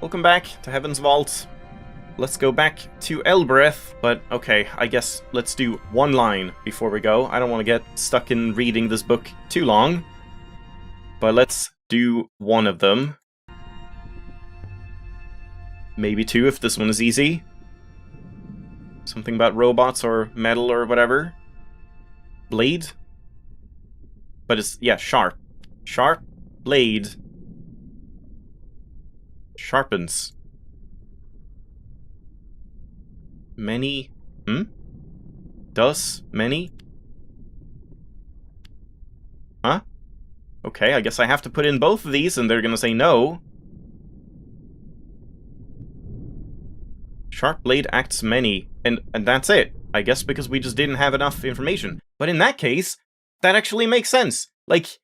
Welcome back to Heaven's Vault. Let's go back to Elboreth, but okay, I guess let's do one line before we go. I don't want to get stuck in reading this book too long, but let's do one of them. Maybe two if this one is easy. Something about robots or metal or whatever. Blade? But it's, yeah, sharp. Sharp blade. Sharpens. Many? Does? Many? Huh? Okay, I guess I have to put in both of these and they're gonna say no. Sharp blade acts many. And that's it. I guess because we just didn't have enough information. But in that case, that actually makes sense. Like,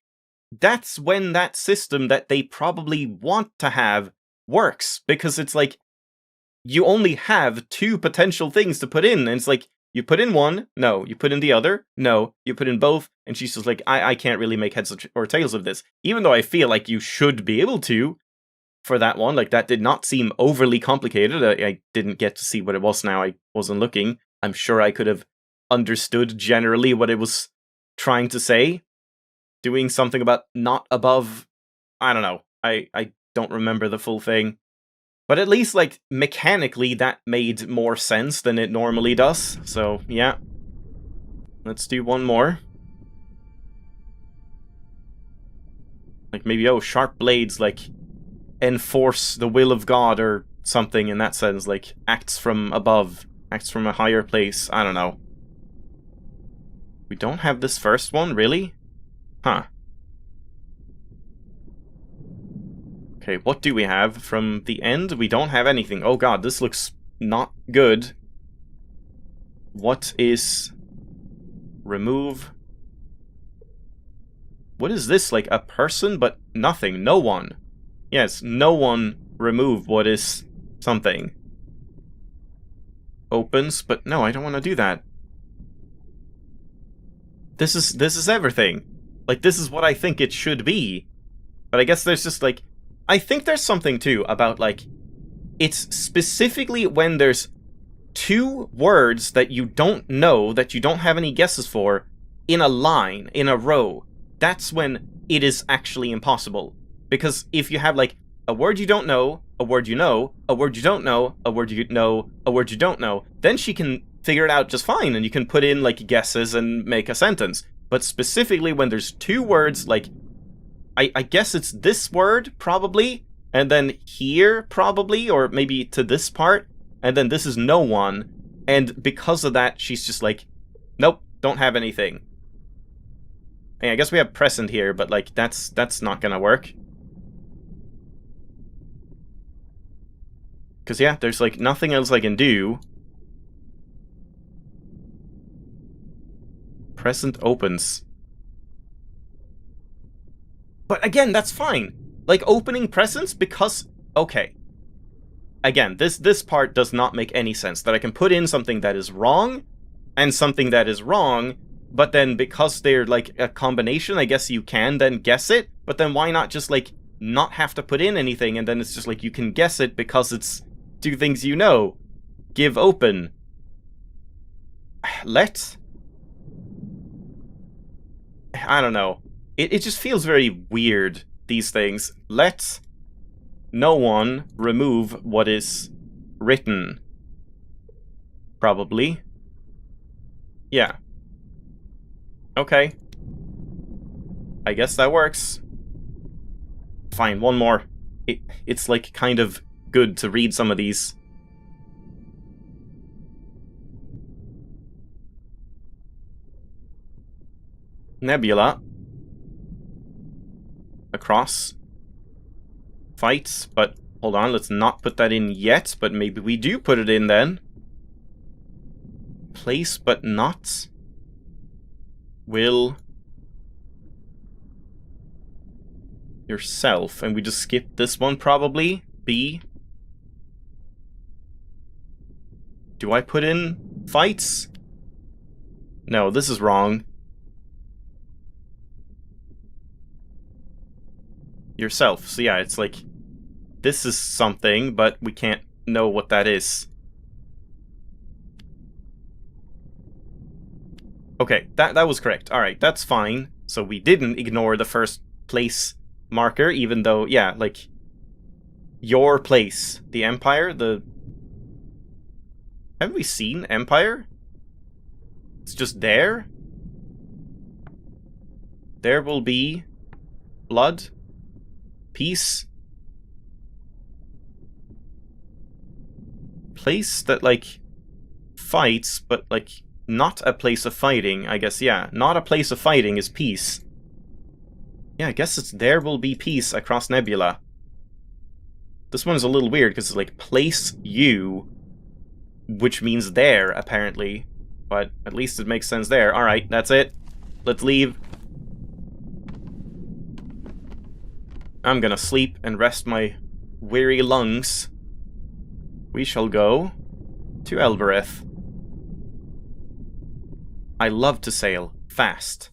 that's when that system that they probably want to have works. Because it's like, you only have two potential things to put in. And it's like, you put in one, no. You put in the other, no. You put in both, and she's just like, I can't really make heads or tails of this. Even though I feel like you should be able to for that one. Like, that did not seem overly complicated. I didn't get to see what it was now. I wasn't looking. I'm sure I could have understood generally what it was trying to say. Doing something about not above... I don't know. I don't remember the full thing. But at least, like, mechanically, that made more sense than it normally does. So, yeah. Let's do one more. Like, maybe, oh, sharp blades, like, enforce the will of God or something in that sense. Like, acts from above. Acts from a higher place. I don't know. We don't have this first one, really? Huh. Okay, what do we have from the end? We don't have anything. Oh god, this looks not good. What is... remove... What is this? Like a person, but nothing. No one. Yes, no one remove what is something. Opens, but no, I don't want to do that. This is everything. Like, this is what I think it should be. But I guess there's just, like... I think there's something, too, about, like... It's specifically when there's two words that you don't know, that you don't have any guesses for, in a line, in a row. That's when it is actually impossible. Because if you have, like, a word you don't know, a word you know, a word you don't know, a word you know, a word you don't know, then she can figure it out just fine, and you can put in, like, guesses and make a sentence. But specifically when there's two words, like, I guess it's this word, probably, and then here, probably, or maybe to this part, and then this is no one, and because of that, she's just like, nope, don't have anything. And I guess we have present here, but, like, that's not gonna work. Because, yeah, there's, like, nothing else I can do. Present opens. But again, that's fine. Like, opening presents because... Okay. Again, this part does not make any sense. That I can put in something that is wrong, and something that is wrong, but then because they're, like, a combination, I guess you can then guess it, but then why not just, like, not have to put in anything, and then it's just, like, you can guess it because it's two things you know. Give open. Let... I don't know. It just feels very weird, these things. Let no one remove what is written. Probably. Yeah. Okay. I guess that works. Fine, one more. It's like kind of good to read some of these. Nebula. Across. Fights, but hold on, let's not put that in yet, but maybe we do put it in then. Place, but not. Will. Yourself, and we just skip this one probably. B. Do I put in fights? No, this is wrong. Yourself. So yeah, it's like this is something, but we can't know what that is. Okay, that was correct. Alright, that's fine. So we didn't ignore the first place marker, even though, yeah, like, your place, the Empire, Haven't we seen Empire? It's just there? There will be blood, peace, place that, like, fights, but, like, not a place of fighting, I guess, yeah. Not a place of fighting is peace. Yeah, I guess it's there will be peace across Nebula. This one is a little weird, because it's like, place you, which means there, apparently. But at least it makes sense there. Alright, that's it. Let's leave. I'm gonna sleep and rest my weary lungs. We shall go to Elboreth. I love to sail fast.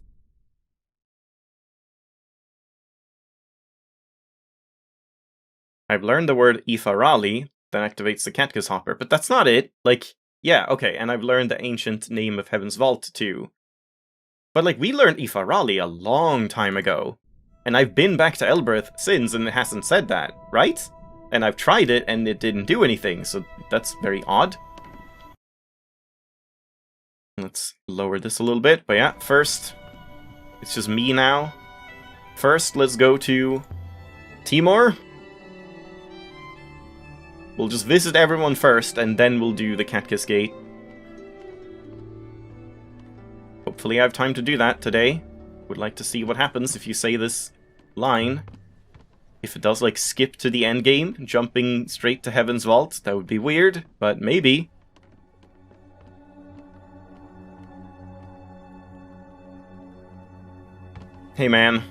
I've learned the word Ifarali that activates the Catkiss Hopper, but that's not it. Like, yeah, okay, and I've learned the ancient name of Heaven's Vault, too. But, like, we learned Ifarali a long time ago. And I've been back to Elboreth since, and it hasn't said that, right? And I've tried it, and it didn't do anything, so that's very odd. Let's lower this a little bit, but yeah, first, it's just me now. First, let's go to Timor. We'll just visit everyone first, and then we'll do the Catkiss Gate. Hopefully I have time to do that today. Would like to see what happens if you say this line. If it does, like, skip to the endgame, jumping straight to Heaven's Vault, that would be weird, but maybe. Hey man.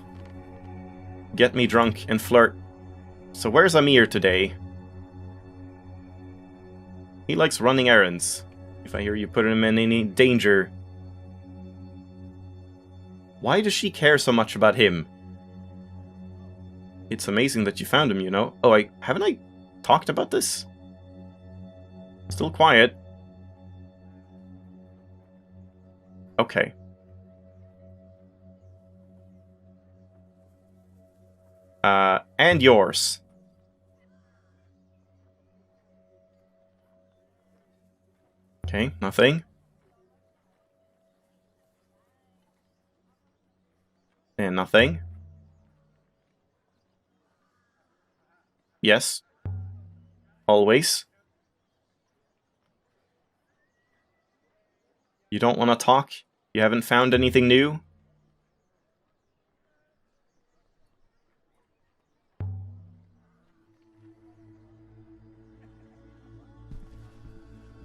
Get me drunk and flirt. So where's Amir today? He likes running errands. If I hear you put him in any danger. Why does she care so much about him? It's amazing that you found him, you know. Oh, haven't I talked about this? Still quiet. Okay. And yours. Okay, nothing. And nothing. Yes. Always. You don't want to talk? You haven't found anything new?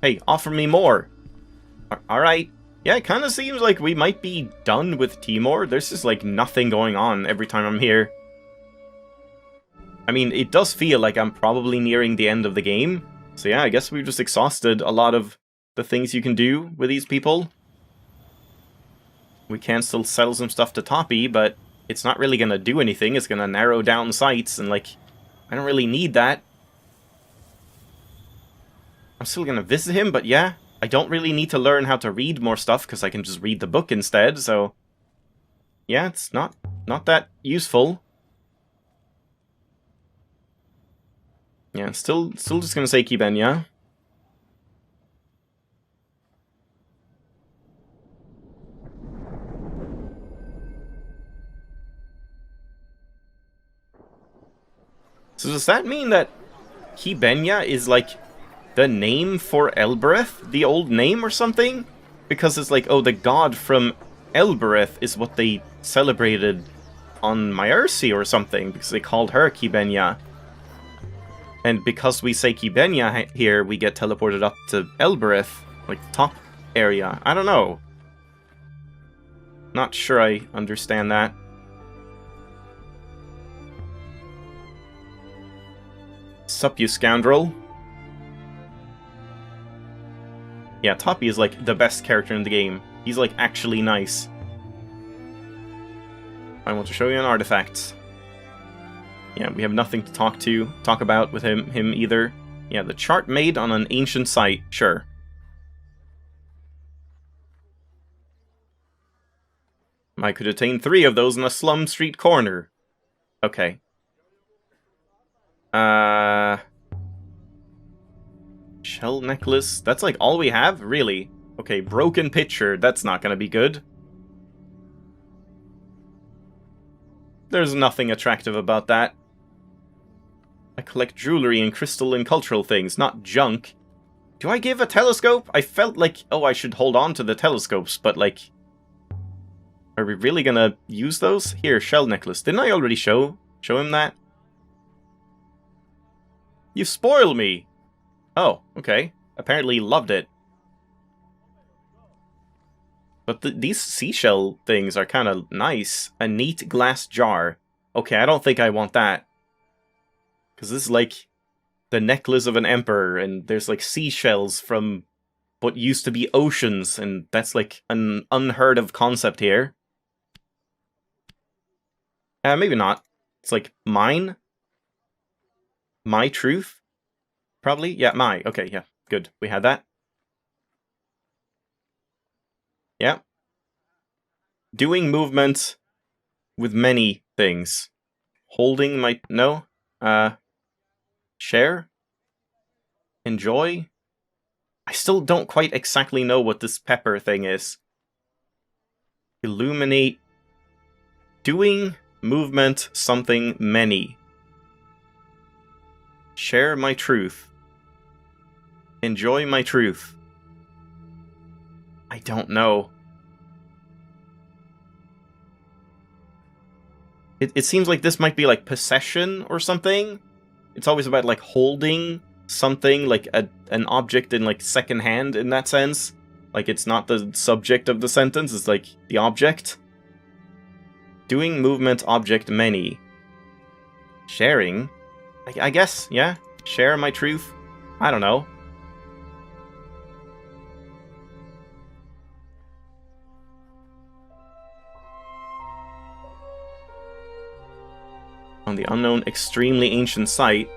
Hey, offer me more. Alright. Yeah, it kind of seems like we might be done with Timor. There's just, like, nothing going on every time I'm here. I mean, it does feel like I'm probably nearing the end of the game. So yeah, I guess we've just exhausted a lot of the things you can do with these people. We can still sell some stuff to Toppy, but it's not really gonna do anything. It's gonna narrow down sites, and, like, I don't really need that. I'm still gonna visit him, but yeah, I don't really need to learn how to read more stuff, because I can just read the book instead, so... yeah, it's not that useful. Yeah, still just gonna say Kibenya. So does that mean that Kibenya is, like, the name for Elboreth? The old name or something? Because it's like, oh, the god from Elboreth is what they celebrated on Myersi or something, because they called her Kibenya. And because we say Kibenya here, we get teleported up to Elboreth, like the top area. I don't know. Not sure I understand that. Sup, you scoundrel. Yeah, Toppy is, like, the best character in the game. He's, like, actually nice. I want to show you an artifact. Yeah, we have nothing to talk about with him either. Yeah, the chart made on an ancient site, sure. I could attain 3 of those in a slum street corner. Okay. Shell necklace? That's like all we have? Really? Okay, broken pitcher. That's not gonna be good. There's nothing attractive about that. I collect jewelry and crystal and cultural things, not junk. Do I give a telescope? I felt like, oh, I should hold on to the telescopes, but like... Are we really gonna use those? Here, shell necklace. Didn't I already show him that? You spoil me! Oh, okay. Apparently loved it. But these seashell things are kind of nice. A neat glass jar. Okay, I don't think I want that. Because this is like the necklace of an emperor, and there's like seashells from what used to be oceans, and that's like an unheard of concept here. Maybe not. It's like mine? My truth? Probably? Yeah, my. Okay, yeah. Good. We had that. Yeah. Doing movement with many things. Holding my... No? Share? Enjoy? I still don't quite exactly know what this pepper thing is. Illuminate. Doing movement something many. Share my truth. Enjoy my truth. I don't know. It seems like this might be like possession or something. It's always about like holding something, like an object in like second hand in that sense. Like it's not the subject of the sentence, it's like the object. Doing movement object many. Sharing? I guess, yeah. Share my truth? I don't know. On the unknown extremely ancient site.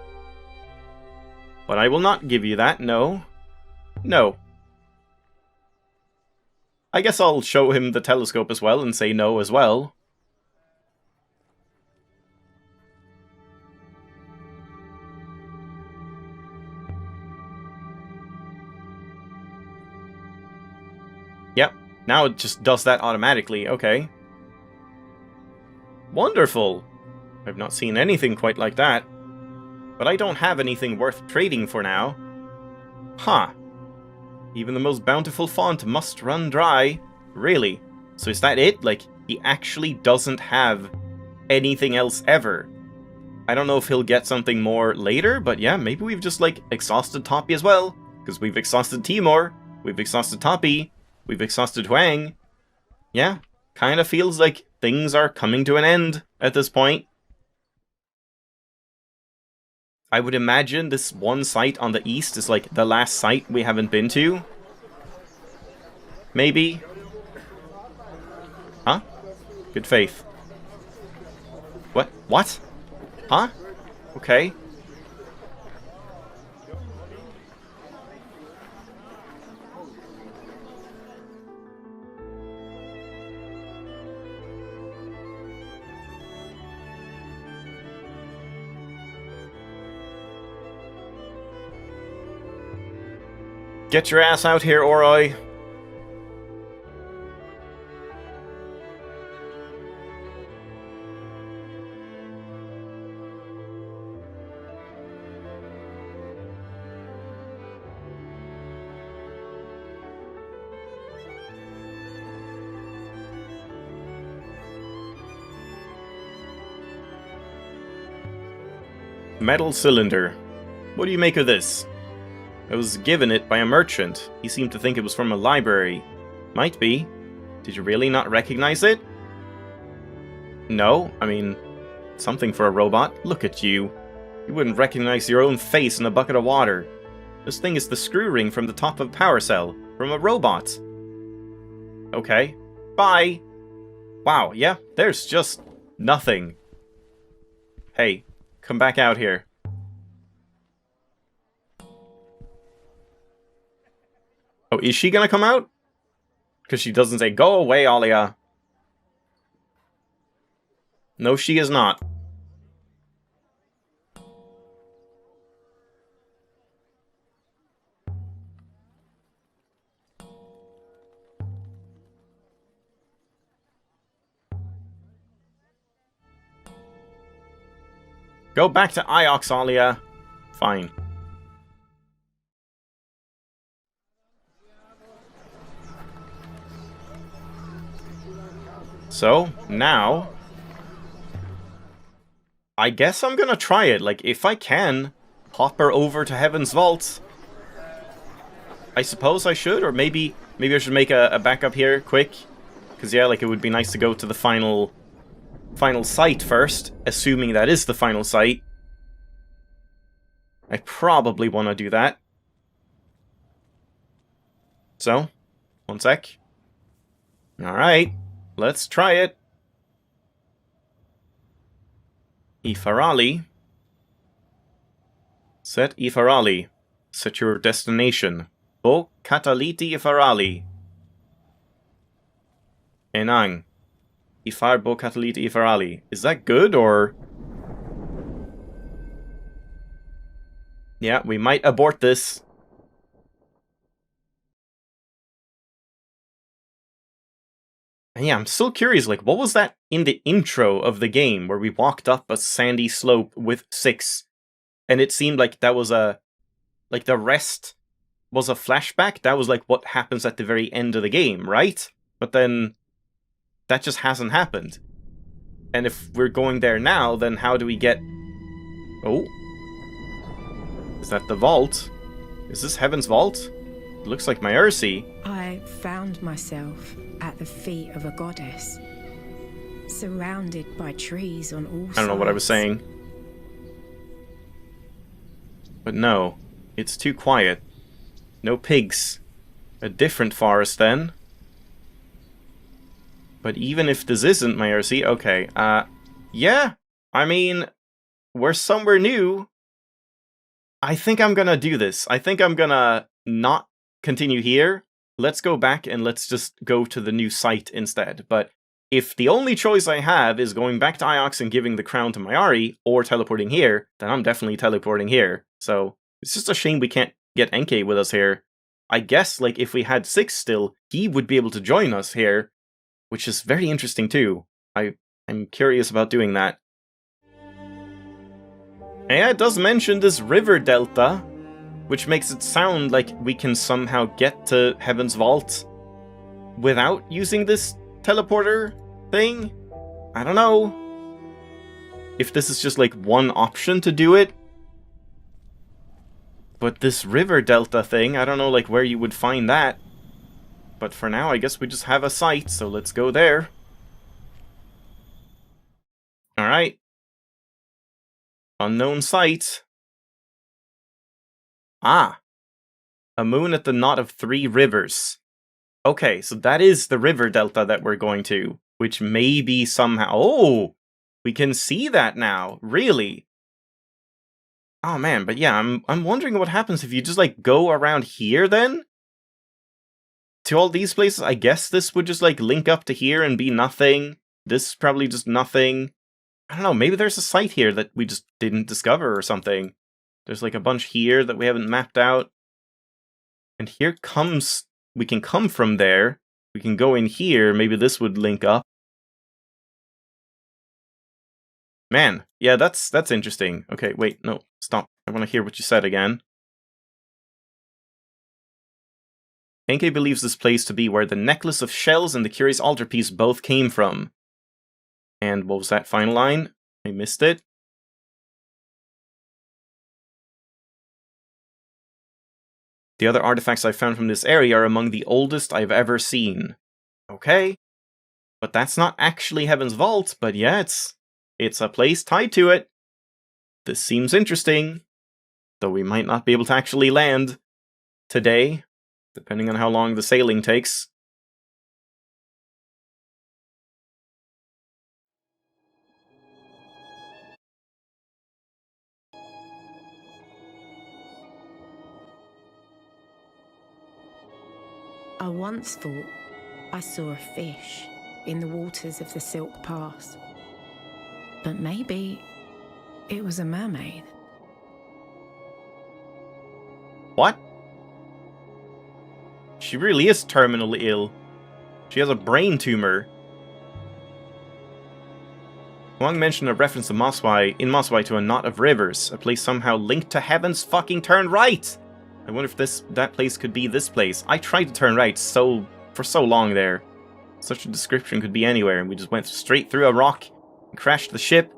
But I will not give you that, no. No. I guess I'll show him the telescope as well and say no as well. Yep, now it just does that automatically, okay. Wonderful! I've not seen anything quite like that. But I don't have anything worth trading for now. Huh. Even the most bountiful font must run dry. Really? So is that it? Like, he actually doesn't have anything else ever. I don't know if he'll get something more later, but yeah, maybe we've just, like, exhausted Toppy as well. Because we've exhausted Timor, we've exhausted Toppy, we've exhausted Huang. Yeah, kind of feels like things are coming to an end at this point. I would imagine this one site on the east is like the last site we haven't been to. Maybe. Huh? Good faith. What? What? Huh? Okay. Get your ass out here, Oroi. Metal cylinder. What do you make of this? I was given it by a merchant. He seemed to think it was from a library. Might be. Did you really not recognize it? No, I mean, something for a robot. Look at you. You wouldn't recognize your own face in a bucket of water. This thing is the screw ring from the top of a power cell. From a robot. Okay. Bye! Wow, yeah, there's just nothing. Hey, come back out here. Oh, is she gonna come out? Because she doesn't say, go away, Alia. No, she is not. Go back to Iox, Alia. Fine. So, now... I guess I'm gonna try it. Like, if I can, hop her over to Heaven's Vault. I suppose I should, or maybe I should make a backup here, quick. Because, yeah, like, it would be nice to go to the final site first, assuming that is the final site. I probably want to do that. So, one sec. Alright, let's try it. Ifarali. Set Ifarali. Set your destination. Bo Kataliti Ifarali. Enang. Ifar Bo Kataliti Ifarali. Is that good, or...? Yeah, we might abort this. And yeah, I'm still curious, like, what was that in the intro of the game, where we walked up a sandy slope with 6, and it seemed like that was a... like, the rest was a flashback? That was, like, what happens at the very end of the game, right? But then, that just hasn't happened. And if we're going there now, then how do we get... Oh? Is that the vault? Is this Heaven's Vault? It looks like my Ursi. I found myself at the feet of a goddess, surrounded by trees on all sides. I don't know what I was saying. But no, it's too quiet. No pigs. A different forest then. But even if this isn't my Ursi, okay, yeah, I mean, we're somewhere new. I think I'm gonna do this. I think I'm gonna not continue here. Let's go back and let's just go to the new site instead. But if the only choice I have is going back to Iox and giving the crown to Mayari, or teleporting here, then I'm definitely teleporting here. So, it's just a shame we can't get Enke with us here. I guess, like, if we had 6 still, he would be able to join us here, which is very interesting too. I'm curious about doing that. And it does mention this river delta, which makes it sound like we can somehow get to Heaven's Vault without using this teleporter thing? I don't know if this is just like one option to do it. But this river delta thing, I don't know like where you would find that. But for now, I guess we just have a site, so let's go there. Alright. Unknown site. Ah. A moon at the knot of 3 rivers. Okay, so that is the river delta that we're going to, which may be somehow... Oh! We can see that now, really? Oh man, but yeah, I'm wondering what happens if you just like go around here then? To all these places, I guess this would just like link up to here and be nothing. This is probably just nothing. I don't know, maybe there's a site here that we just didn't discover or something. There's like a bunch here that we haven't mapped out. And here comes... We can come from there. We can go in here. Maybe this would link up. Man, yeah, that's interesting. Okay, wait, no, stop. I want to hear what you said again. Enke believes this place to be where the necklace of shells and the curious altarpiece both came from. And what was that final line? I missed it. The other artifacts I found from this area are among the oldest I've ever seen. Okay. But that's not actually Heaven's Vault, but yeah, it's a place tied to it. This seems interesting. Though we might not be able to actually land today, depending on how long the sailing takes. I once thought I saw a fish in the waters of the Silk Pass. But maybe it was a mermaid. What? She really is terminally ill. She has a brain tumor. Huang mentioned a reference to in Moswai to a knot of rivers, a place somehow linked to heaven's fucking turn right! I wonder if that place could be this place. I tried to turn right for so long there. Such a description could be anywhere, and we just went straight through a rock and crashed the ship.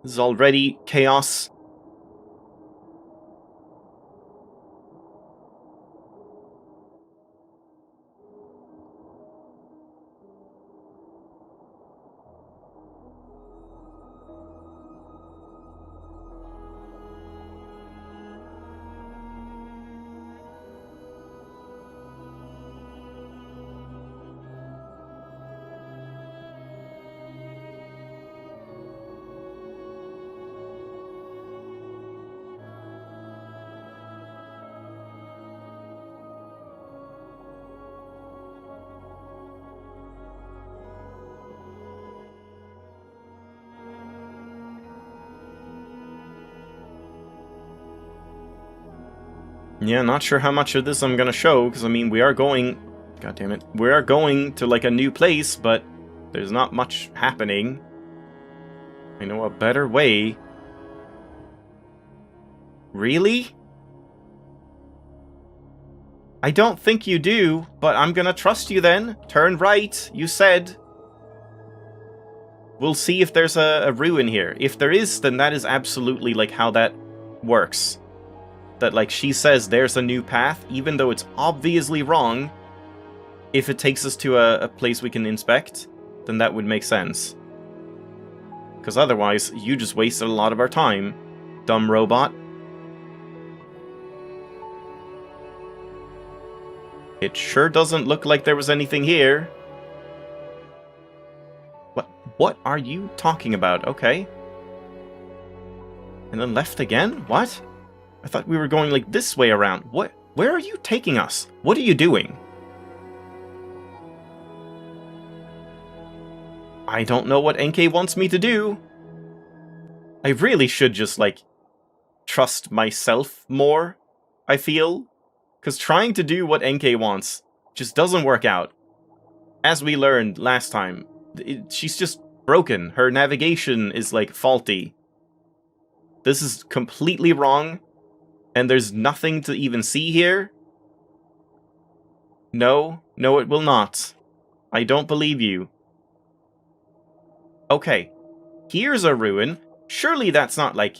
This is already chaos. Yeah, not sure how much of this I'm gonna show, because I mean, we are going... God damn it. We are going to, like, a new place, but there's not much happening. I know a better way. Really? I don't think you do, but I'm gonna trust you then. Turn right, you said. We'll see if there's a ruin here. If there is, then that is absolutely, like, how that works. That, like, she says there's a new path, even though it's obviously wrong. If it takes us to a place we can inspect, then that would make sense. Because otherwise, you just wasted a lot of our time, dumb robot. It sure doesn't look like there was anything here. What are you talking about? Okay. And then left again? What? I thought we were going, like, this way around. What? Where are you taking us? What are you doing? I don't know what NK wants me to do. I really should just, like, trust myself more, I feel. Because trying to do what NK wants just doesn't work out. As we learned last time, she's just broken. Her navigation is, like, faulty. This is completely wrong. And there's nothing to even see here? No, it will not. I don't believe you. Okay, here's a ruin. Surely that's not like...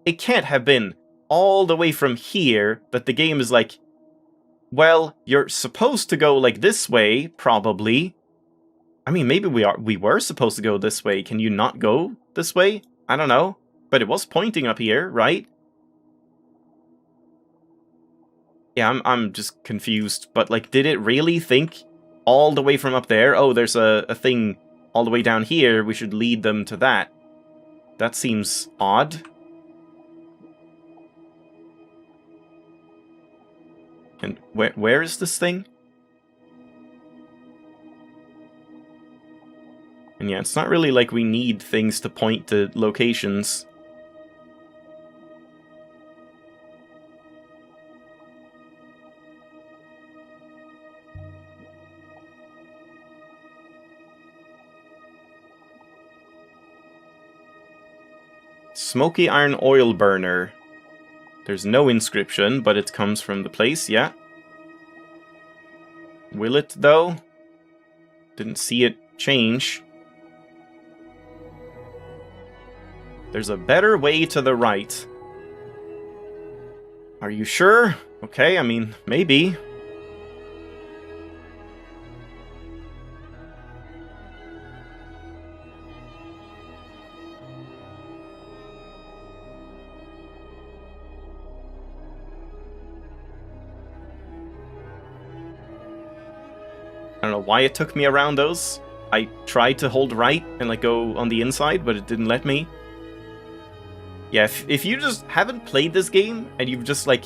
It can't have been all the way from here that the game is like... Well, you're supposed to go like this way, probably. I mean, maybe we were supposed to go this way. Can you not go this way? I don't know. But it was pointing up here, right? Yeah, I'm just confused, but, like, did it really think all the way from up there, oh, there's a thing all the way down here, we should lead them to that? That seems odd. And where is this thing? And yeah, it's not really like we need things to point to locations. Smoky iron oil burner. There's no inscription, but it comes from the place, yeah. Will it, though? Didn't see it change. There's a better way to the right. Are you sure? Okay, I mean, maybe. I don't know why it took me around those. I tried to hold right and, like, go on the inside, but it didn't let me. Yeah, if you just haven't played this game, and you've just, like,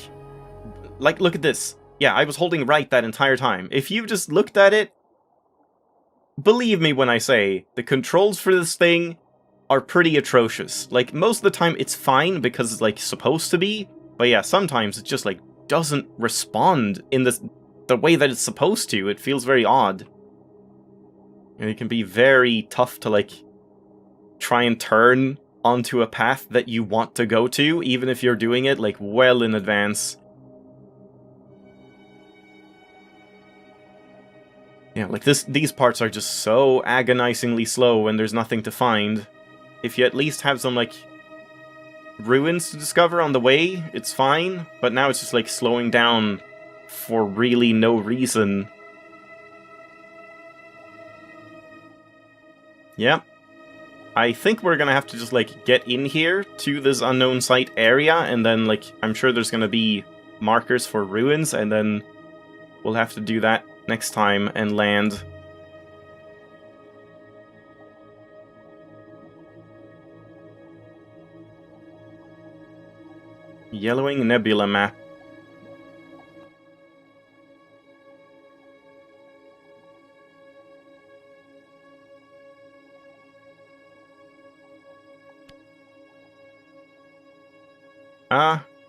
look at this. Yeah, I was holding right that entire time. If you just looked at it, believe me when I say, the controls for this thing are pretty atrocious. Like, most of the time it's fine because it's, like, supposed to be, but yeah, sometimes it just, like, doesn't respond in the way that it's supposed to. It feels very odd. And it can be very tough to, like, try and turn onto a path that you want to go to, even if you're doing it, like, well in advance. Yeah, like, these parts are just so agonizingly slow when there's nothing to find. If you at least have some, like, ruins to discover on the way, it's fine, but now it's just, like, slowing down for really no reason. Yeah. I think we're gonna have to just, like, get in here to this unknown site area, and then, like, I'm sure there's gonna be markers for ruins, and then we'll have to do that next time and land. Yellowing Nebula map.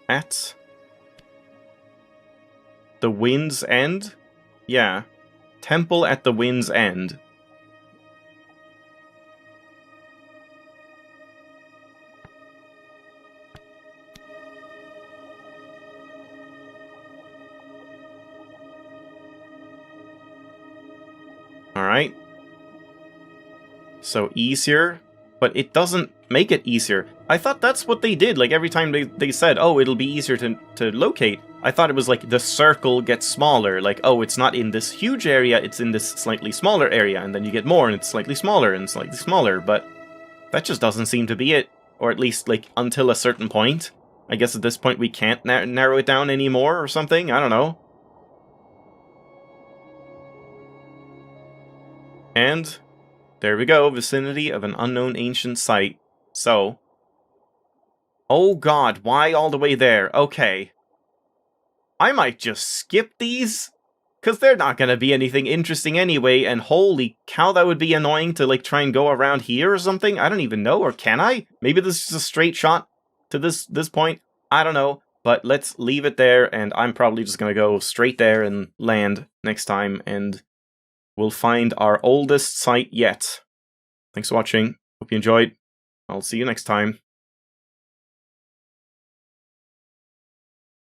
At the Wind's End? Yeah. Temple at the Wind's End. Alright. So easier, but it doesn't make it easier. I thought that's what they did, like every time they said, oh, it'll be easier to locate, I thought it was like the circle gets smaller, like, oh, it's not in this huge area, it's in this slightly smaller area, and then you get more and it's slightly smaller, but that just doesn't seem to be it, or at least, like, until a certain point. I guess at this point we can't narrow it down anymore or something, I don't know. And there we go, vicinity of an unknown ancient site. So, oh god, why all the way there? Okay. I might just skip these, because they're not going to be anything interesting anyway, and holy cow, that would be annoying to, like, try and go around here or something? I don't even know, or can I? Maybe this is a straight shot to this point? I don't know, but let's leave it there, and I'm probably just going to go straight there and land next time, and we'll find our oldest site yet. Thanks for watching. Hope you enjoyed. I'll see you next time.